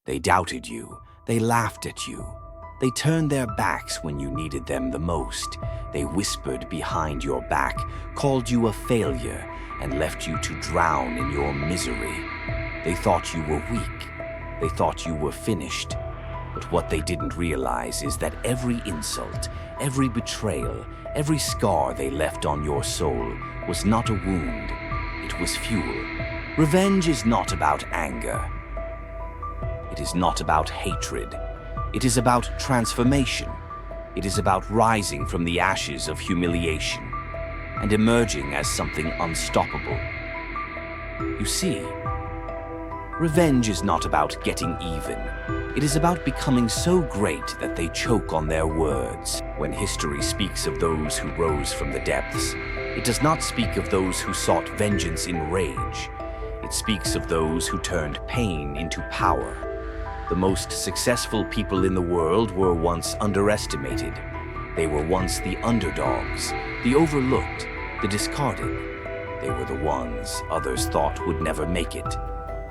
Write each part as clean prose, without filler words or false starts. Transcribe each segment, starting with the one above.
They doubted you. They laughed at you. They turned their backs when you needed them the most. They whispered behind your back, called you a failure, and left you to drown in your misery. They thought you were weak. They thought you were finished. But what they didn't realize is that every insult, every betrayal, every scar they left on your soul was not a wound. It was fuel. Revenge is not about anger. It is not about hatred. It is about transformation. It is about rising from the ashes of humiliation and emerging as something unstoppable. You see, revenge is not about getting even. It is about becoming so great that they choke on their words. When history speaks of those who rose from the depths, it does not speak of those who sought vengeance in rage. It speaks of those who turned pain into power. The most successful people in the world were once underestimated. They were once the underdogs, the overlooked, the discarded. They were the ones others thought would never make it.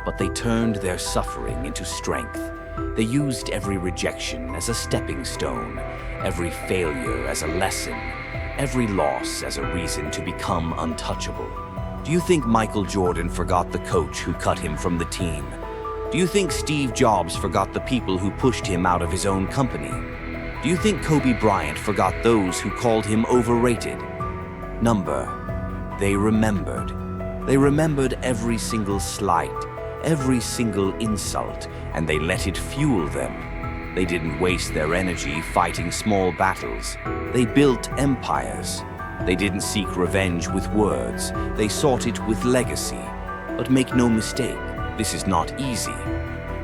But they turned their suffering into strength. They used every rejection as a stepping stone, every failure as a lesson, every loss as a reason to become untouchable. Do you think Michael Jordan forgot the coach who cut him from the team? Do you think Steve Jobs forgot the people who pushed him out of his own company? Do you think Kobe Bryant forgot those who called him overrated? They remembered. They remembered every single slight, every single insult, and they let it fuel them. They didn't waste their energy fighting small battles. They built empires. They didn't seek revenge with words. They sought it with legacy. But make no mistake, this is not easy.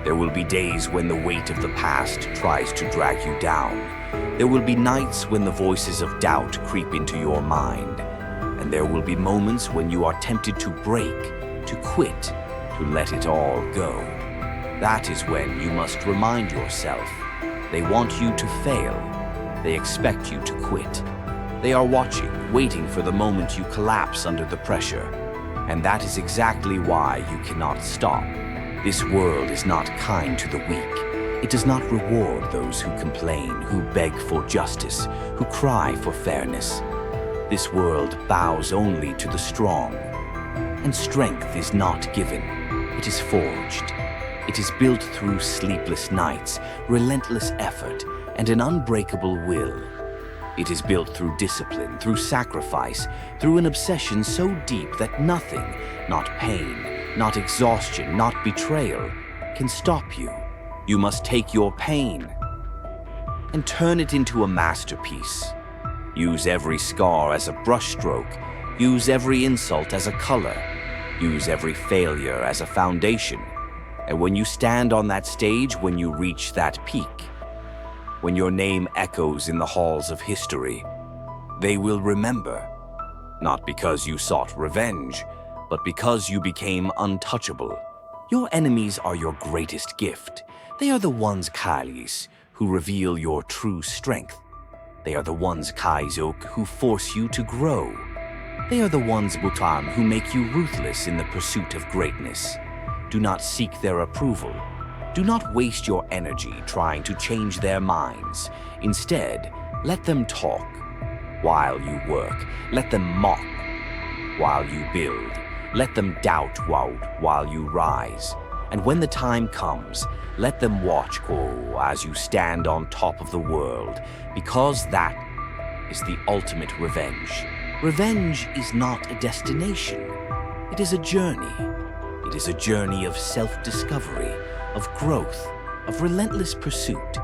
There will be days when the weight of the past tries to drag you down. There will be nights when the voices of doubt creep into your mind. And there will be moments when you are tempted to break, to quit, to let it all go. That is when you must remind yourself. They want you to fail. They expect you to quit. They are watching, waiting for the moment you collapse under the pressure. And that is exactly why you cannot stop. This world is not kind to the weak. It does not reward those who complain, who beg for justice, who cry for fairness. This world bows only to the strong. And strength is not given. It is forged. It is built through sleepless nights, relentless effort, and an unbreakable will. It is built through discipline, through sacrifice, through an obsession so deep that nothing, not pain, not exhaustion, not betrayal, can stop you. You must take your pain and turn it into a masterpiece. Use every scar as a brushstroke. Use every insult as a color. Use every failure as a foundation. And when you stand on that stage, when you reach that peak, when your name echoes in the halls of history, they will remember, not because you sought revenge, but because you became untouchable. Your enemies are your greatest gift. They are the ones, Kailis, who reveal your true strength. They are the ones, Kaizok, who force you to grow. They are the ones, Butan, who make you ruthless in the pursuit of greatness. Do not seek their approval. Do not waste your energy trying to change their minds. Instead, let them talk while you work. Let them mock while you build. Let them doubt while you rise. And when the time comes, let them watch as you stand on top of the world, because that is the ultimate revenge. Revenge is not a destination. It is a journey. It is a journey of self-discovery, of growth, of relentless pursuit.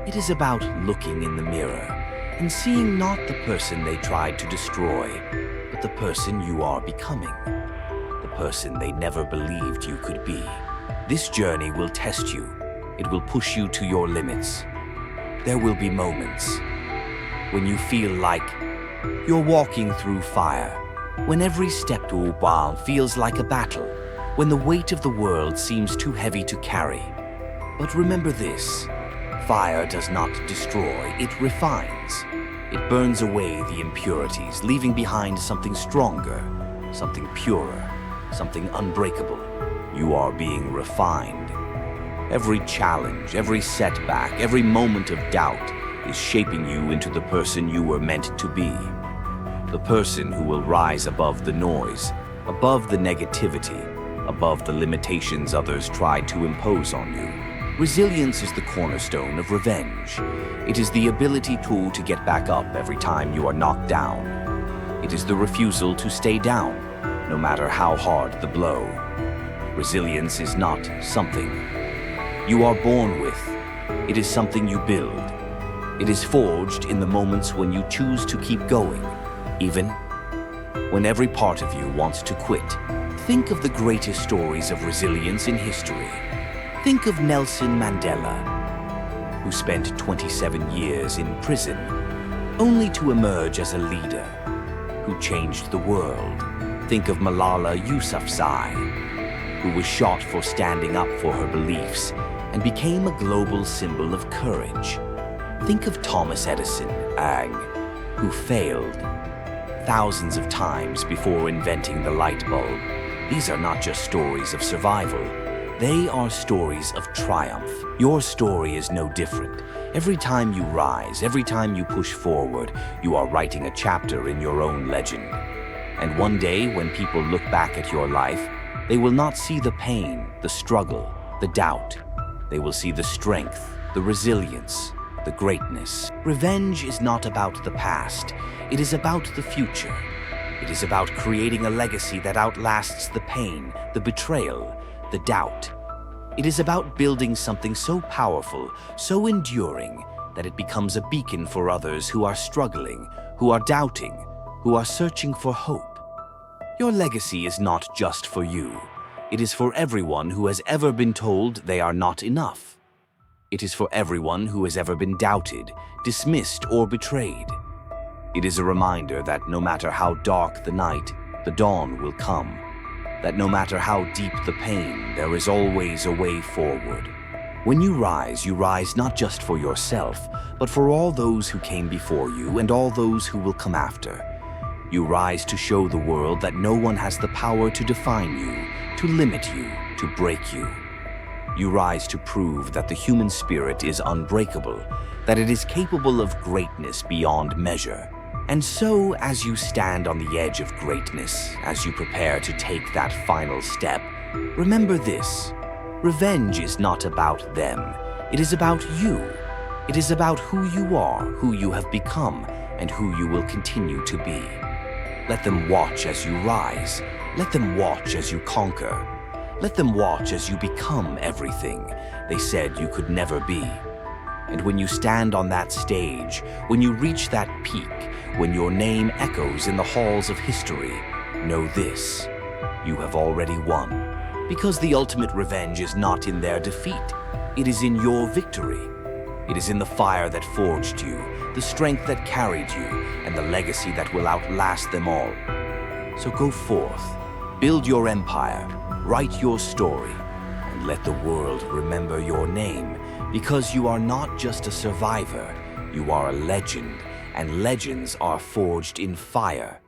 It is about looking in the mirror and seeing not the person they tried to destroy, but the person you are becoming, the person they never believed you could be. This journey will test you. It will push you to your limits. There will be moments when you feel like you're walking through fire, when every step to Ubal feels like a battle, when the weight of the world seems too heavy to carry. But remember this, fire does not destroy, it refines. It burns away the impurities, leaving behind something stronger, something purer, something unbreakable. You are being refined. Every challenge, every setback, every moment of doubt is shaping you into the person you were meant to be. The person who will rise above the noise, above the negativity, above the limitations others tried to impose on you. Resilience is the cornerstone of revenge. It is the ability to get back up every time you are knocked down. It is the refusal to stay down, no matter how hard the blow. Resilience is not something you are born with. It is something you build. It is forged in the moments when you choose to keep going, even when every part of you wants to quit. Think of the greatest stories of resilience in history. Think of Nelson Mandela, who spent 27 years in prison, only to emerge as a leader who changed the world. Think of Malala Yousafzai, who was shot for standing up for her beliefs and became a global symbol of courage. Think of Thomas Edison, who failed thousands of times before inventing the light bulb. These are not just stories of survival. They are stories of triumph. Your story is no different. Every time you rise, every time you push forward, you are writing a chapter in your own legend. And one day, when people look back at your life, they will not see the pain, the struggle, the doubt. They will see the strength, the resilience, the greatness. Revenge is not about the past. It is about the future. It is about creating a legacy that outlasts the pain, the betrayal, the doubt. It is about building something so powerful, so enduring, that it becomes a beacon for others who are struggling, who are doubting, who are searching for hope. Your legacy is not just for you. It is for everyone who has ever been told they are not enough. It is for everyone who has ever been doubted, dismissed, or betrayed. It is a reminder that no matter how dark the night, the dawn will come. That no matter how deep the pain, there is always a way forward. When you rise not just for yourself, but for all those who came before you and all those who will come after. You rise to show the world that no one has the power to define you, to limit you, to break you. You rise to prove that the human spirit is unbreakable, that it is capable of greatness beyond measure. And so, as you stand on the edge of greatness, as you prepare to take that final step, remember this: revenge is not about them. It is about you. It is about who you are, who you have become, and who you will continue to be. Let them watch as you rise. Let them watch as you conquer. Let them watch as you become everything they said you could never be. And when you stand on that stage, when you reach that peak, when your name echoes in the halls of history, know this: you have already won. Because the ultimate revenge is not in their defeat. It is in your victory. It is in the fire that forged you, the strength that carried you, and the legacy that will outlast them all. So go forth, build your empire, write your story, and let the world remember your name, because you are not just a survivor, you are a legend, and legends are forged in fire.